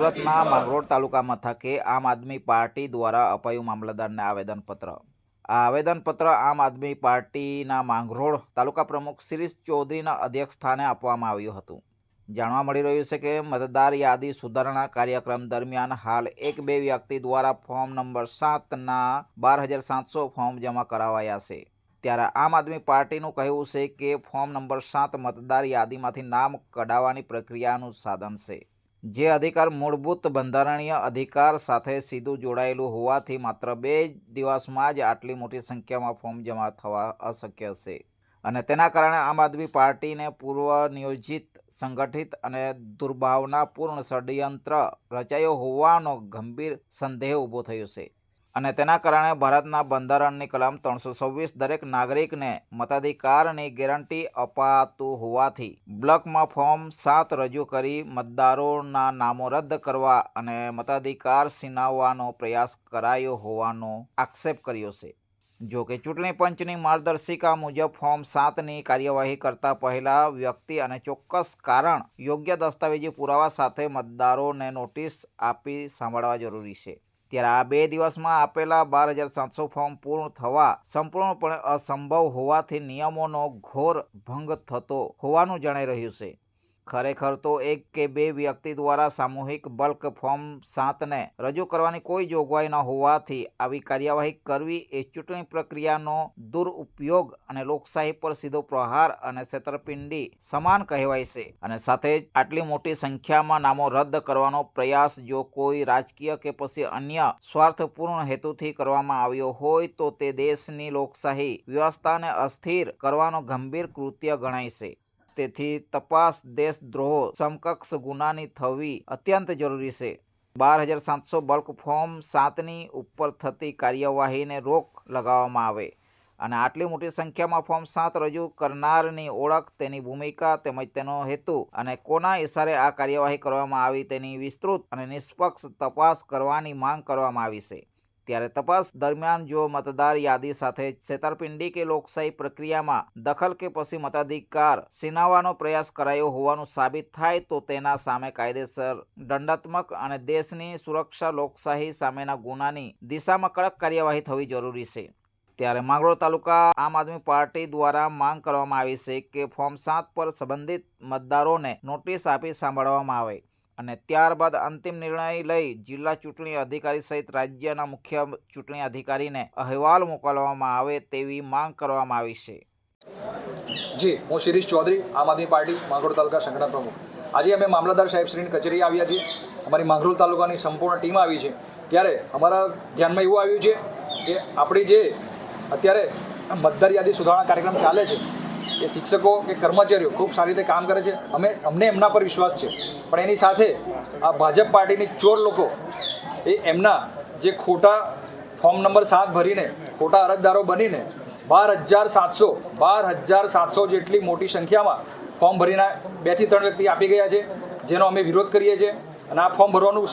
સુરતના માંગરોળ તાલુકા મથકે આમ આદમી પાર્ટી દ્વારા અપાયું મામલતદારને આવેદનપત્ર। આ આવેદનપત્ર આમ આદમી પાર્ટીના માંગરોળ તાલુકા પ્રમુખ શિરીષ ચૌધરીના અધ્યક્ષ સ્થાને આપવામાં આવ્યું હતું। જાણવા મળી રહ્યું છે કે મતદાર યાદી સુધારણા કાર્યક્રમ દરમિયાન હાલ 1-2 વ્યક્તિ દ્વારા ફોર્મ નંબર 7ના 12,700 ફોર્મ જમા કરાવાયા છે। ત્યારે આમ આદમી પાર્ટીનું કહેવું છે કે ફોર્મ નંબર 7 મતદાર યાદીમાંથી નામ કઢાવવાની પ્રક્રિયાનું સાધન છે, જે અધિકાર મૂળભૂત બંધારણીય અધિકાર સાથે સીધું જોડાયેલું હોવાથી માત્ર 2 દિવસમાં જ આટલી મોટી સંખ્યામાં ફોર્મ જમા થવા અશક્ય છે અને તેના કારણે આમ આદમી પાર્ટીને પૂર્વ નિયોજિત સંગઠિત અને દુર્ભાવનાપૂર્ણ ષડયંત્ર રચાયો હોવાનો ગંભીર સંદેહ ઊભો થયો છે અને તેના કારણે ભારતના બંધારણની કલમ 326 દરેક નાગરિકને મતાધિકારની ગેરંટી અપાતું હોવાથી બ્લોકમાં ફોર્મ 7 રજૂ કરી મતદારોના નામો રદ કરવા અને મતાધિકાર છીનવવાનો પ્રયાસ કરાયો હોવાનો આક્ષેપ કર્યો છે। જો કે ચૂંટણી પંચની માર્ગદર્શિકા મુજબ ફોર્મ 7ની કાર્યવાહી કરતા પહેલા વ્યક્તિ અને ચોક્કસ કારણ યોગ્ય દસ્તાવેજી પુરાવા સાથે મતદારોને નોટિસ આપી સાંભળવા જરૂરી છે। ત્યારે આ 2 દિવસમાં આપેલા 12,700 ફોર્મ પૂર્ણ થવા સંપૂર્ણપણે અસંભવ હોવાથી નિયમોનો ઘોર ભંગ થતો હોવાનું જણાઈ રહ્યું છે। ખરેખર તો 1 કે 2 વ્યક્તિ દ્વારા સામૂહિક બલ્ક ફોર્મ 7ને રજૂ કરવાની કોઈ જોગવાઈ ન હોવાથી આવી કાર્યવાહી કરવી એ ચૂંટણી પ્રક્રિયાનો દુરુપયોગ અને લોકશાહી પર સીધો પ્રહાર અને છેતરપિંડી સમાન કહેવાય છે અને સાથે જ આટલી મોટી સંખ્યામાં નામો રદ કરવાનો પ્રયાસ જો કોઈ રાજકીય કે પછી અન્ય સ્વાર્થપૂર્ણ હેતુથી કરવામાં આવ્યો હોય તો તે દેશની લોકશાહી વ્યવસ્થાને અસ્થિર કરવાનો ગંભીર કૃત્ય ગણાય છે। તેથી તપાસ દેશદ્રોહ સમકક્ષ ગુનાની થવી અત્યંત જરૂરી છે। 12,700 બલ્ક ફોર્મ 7ની ઉપર થતી કાર્યવાહીને રોક લગાવવામાં આવે અને આટલી મોટી સંખ્યામાં ફોર્મ 7 રજૂ કરનારની ઓળખ, તેની ભૂમિકા તેમજ તેનો હેતુ અને કોના ઇશારે આ કાર્યવાહી કરવામાં આવી તેની વિસ્તૃત અને નિષ્પક્ષ તપાસ કરવાની માંગ કરવામાં આવી છે। ત્યારે તપાસ દરમિયાન જો મતદાર યાદી સાથે છેતરપિંડી કે લોકશાહી પ્રક્રિયામાં દખલ કે પછી મતાધિકાર છીનવવાનો પ્રયાસ કરાયો હોવાનું સાબિત થાય તો તેના સામે કાયદેસર દંડાત્મક અને દેશની સુરક્ષા લોકશાહી સામેના ગુનાની દિશામાં કડક કાર્યવાહી થવી જરૂરી છે। ત્યારે માંગરોળ તાલુકા આમ આદમી પાર્ટી દ્વારા માંગ કરવામાં આવી છે કે ફોર્મ 7 પર સંબંધિત મતદારોને નોટિસ આપી સાંભળવામાં આવે અને ત્યારબાદ અંતિમ નિર્ણય લઈ જિલ્લા ચૂંટણી અધિકારી સહિત રાજ્યના મુખ્ય ચૂંટણી અધિકારીને અહેવાલ મોકલવામાં આવે તેવી માંગ કરવામાં આવી છે। જી, હું શિરીષ ચૌધરી, આમ આદમી પાર્ટી માંગરોળ તાલુકા સંગઠન પ્રમુખ। આજે અમે મામલતદાર સાહેબશ્રીની કચેરી આવ્યા છીએ। અમારી માંગરોળ તાલુકાની સંપૂર્ણ ટીમ આવી છે। ત્યારે અમારા ધ્યાનમાં એવું આવ્યું છે કે આપણી જે અત્યારે મતદાર યાદી સુધારણા કાર્યક્રમ ચાલે છે એ શિક્ષકો કે કર્મચારીઓ ખૂબ સારી રીતે કામ કરે છે। અમને એમના પર વિશ્વાસ છે, પણ એની સાથે આ ભાજપ પાર્ટીની ચોર લોકો એ એમના જે ખોટા ફોર્મ નંબર 7 ભરીને ખોટા અરજદારો બનીને 12,700 જેટલી મોટી સંખ્યામાં ફોર્મ ભરીને 2 થી 3 વ્યક્તિ આપી ગયા છે, જેનો અમે વિરોધ કરીએ છીએ। અને આ ફોર્મ ભરવાનું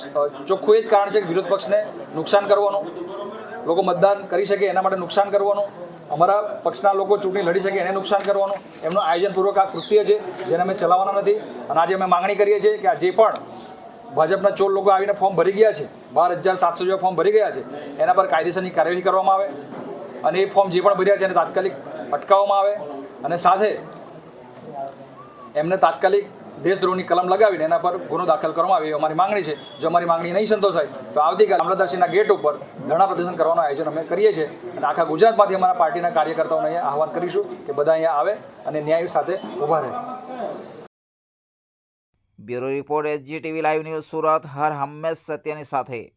ચોખ્ખું એ જ કારણ છે કે વિરોધ પક્ષને નુકસાન કરવાનું, લોકો મતદાન કરી શકે એના માટે નુકસાન કરવાનું, અમારા પક્ષના લોકો ચૂંટણી લડી શકે એને નુકસાન કરવાનું એમનું આયોજનપૂર્વક આ કૃત્ય છે, જેને અમે ચલાવવાના નથી। અને આજે અમે માંગણી કરીએ છીએ કે આ જે પણ ભાજપના ચોર લોકો આવીને ફોર્મ ભરી ગયા છે, 12,700 જેવા ફોર્મ ભરી ગયા છે, એના પર કાયદેસરની કાર્યવાહી કરવામાં આવે અને એ ફોર્મ જે પણ ભર્યા છે એને તાત્કાલિક અટકાવવામાં આવે અને સાથે એમને તાત્કાલિક દેશદ્રોહની કલમ લગાવીને એના પર ગુનો દાખલ કરવામાં આવે, અમારી માંગણી છે। જો અમારી માંગણી નહીં સંતોષાય તો આવતીકાલે મામલતદારશ્રીના ગેટ ઉપર ધરણા પ્રદર્શન કરવાનું આયોજન અમે કરીએ છીએ અને આખા ગુજરાતમાંથી અમારા પાર્ટીના કાર્યકર્તાઓને અહીંયા આહવાન કરીશું કે બધા અહીંયા આવે અને ન્યાય સાથે ઊભા રહે। Bureau report, SGTV live news, Surat, હર હંમેશ સત્યની સાથે।